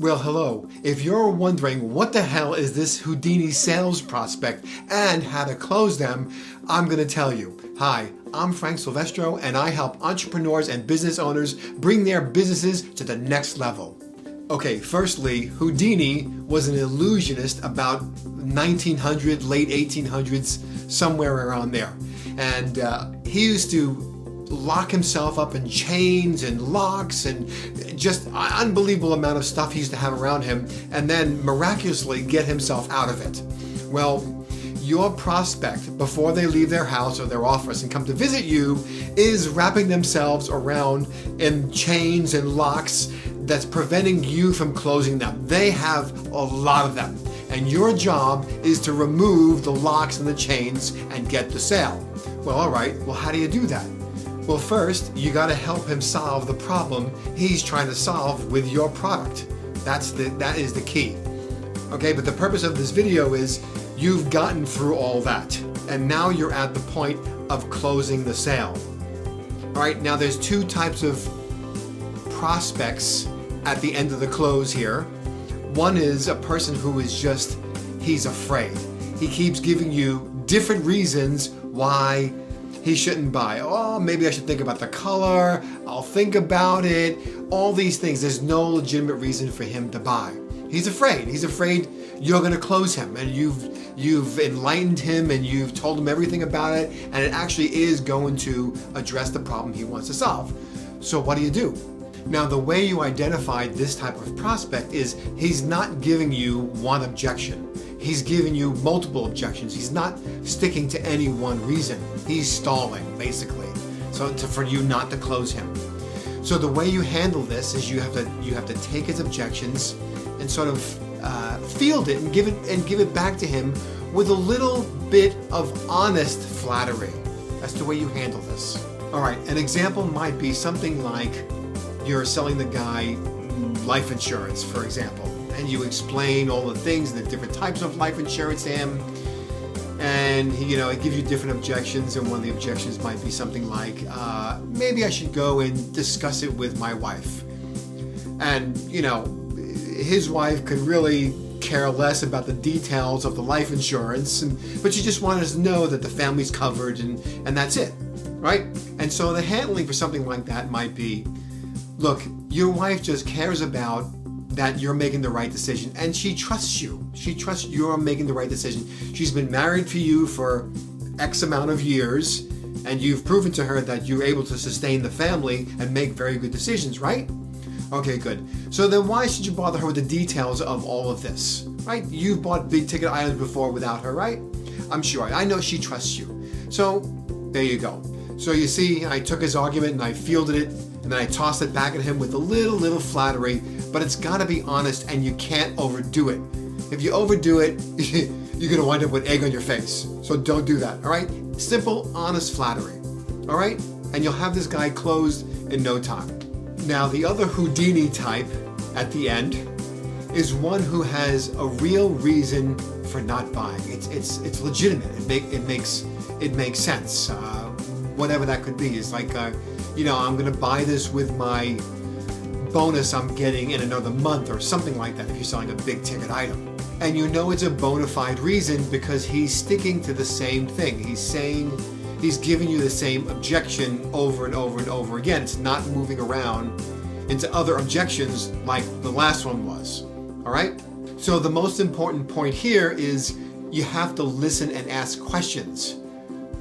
Well, hello. If you're wondering what the hell is this Houdini sales prospect and how to close them, I'm going to tell you. Hi, I'm Frank Silvestro, and I help entrepreneurs and business owners bring their businesses to the next level. Okay, firstly, Houdini was an illusionist about 1900, late 1800s, somewhere around there. And he used to lock himself up in chains and locks and just an unbelievable amount of stuff he used to have around him, and then miraculously get himself out of it. Well, your prospect, before they leave their house or their office and come to visit you, is wrapping themselves around in chains and locks that's preventing you from closing them. They have a lot of them, and your job is to remove the locks and the chains and get the sale. Well, all right, well, how do you do that? Well, first, you got to help him solve the problem he's trying to solve with your product. That is the key. Okay, but the purpose of this video is you've gotten through all that, and now you're at the point of closing the sale. All right, now there's two types of prospects at the end of the close here. One is a person who is just, he's afraid. He keeps giving you different reasons why he shouldn't buy. Oh, maybe I should think about the color. I'll think about it. All these things. There's no legitimate reason for him to buy. He's afraid. He's afraid you're going to close him, and you've enlightened him and you've told him everything about it, and it actually is going to address the problem he wants to solve. So what do? Now, the way you identify this type of prospect is he's not giving you one objection. He's giving you multiple objections. He's not sticking to any one reason. He's stalling, basically, for you not to close him. So the way you handle this is you have to take his objections and sort of field it and give it back to him with a little bit of honest flattery. That's the way you handle this. All right, an example might be something like you're selling the guy life insurance, for example, and you explain all the things, the different types of life insurance to him, and it gives you different objections, and one of the objections might be something like, maybe I should go and discuss it with my wife. And, his wife could really care less about the details of the life insurance, but she just wanted to know that the family's covered, and that's it, right? And so the handling for something like that might be, look, your wife just cares about that you're making the right decision, and she trusts you. She trusts you're making the right decision. She's been married to you for X amount of years, and you've proven to her that you're able to sustain the family and make very good decisions, right? Okay, good. So then why should you bother her with the details of all of this, right? You've bought big ticket items before without her, right? I'm sure. I know she trusts you. So there you go. So you see, I took his argument and I fielded it, and then I tossed it back at him with a little flattery, but it's got to be honest, and you can't overdo it. If you overdo it, you're going to wind up with egg on your face. So don't do that, all right? Simple, honest flattery, all right? And you'll have this guy closed in no time. Now, the other Houdini type at the end is one who has a real reason for not buying. It's legitimate. It makes sense. Whatever that could be. It's like, I'm going to buy this with my bonus I'm getting in another month or something like that if you're selling a big ticket item. And it's a bona fide reason because he's sticking to the same thing. He's giving you the same objection over and over and over again. It's not moving around into other objections like the last one was. All right? So the most important point here is you have to listen and ask questions.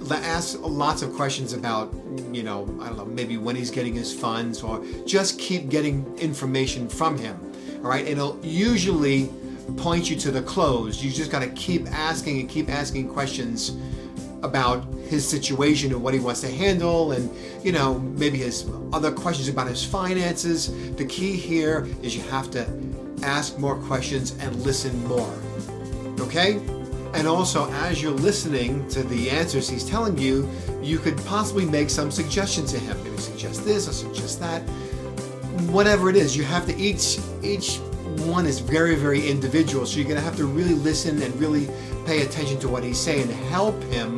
Ask lots of questions about, I don't know, maybe when he's getting his funds, or just keep getting information from him. All right? It'll usually point you to the close. You just got to keep asking questions about his situation and what he wants to handle, and maybe his other questions about his finances. The key here is you have to ask more questions and listen more. Okay? And also, as you're listening to the answers he's telling you, you could possibly make some suggestions to him. Maybe suggest this or suggest that. Whatever it is, you have to, each one is very, very individual. So you're going to have to really listen and really pay attention to what he's saying to help him,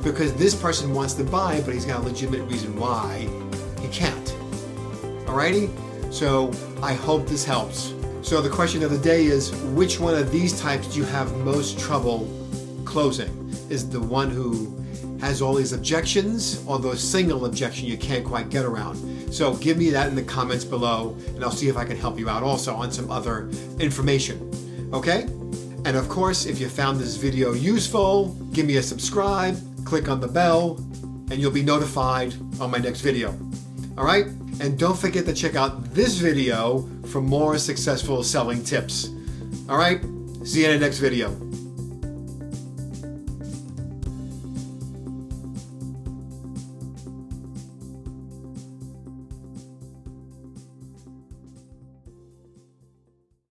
because this person wants to buy, but he's got a legitimate reason why he can't. Alrighty? So I hope this helps. So the question of the day is, which one of these types do you have most trouble closing? Is the one who has all these objections, or the single objection you can't quite get around? So give me that in the comments below, and I'll see if I can help you out also on some other information. Okay? And of course, if you found this video useful, give me a subscribe, click on the bell, and you'll be notified on my next video. All right? And don't forget to check out this video for more successful selling tips. All right? See you in the next video.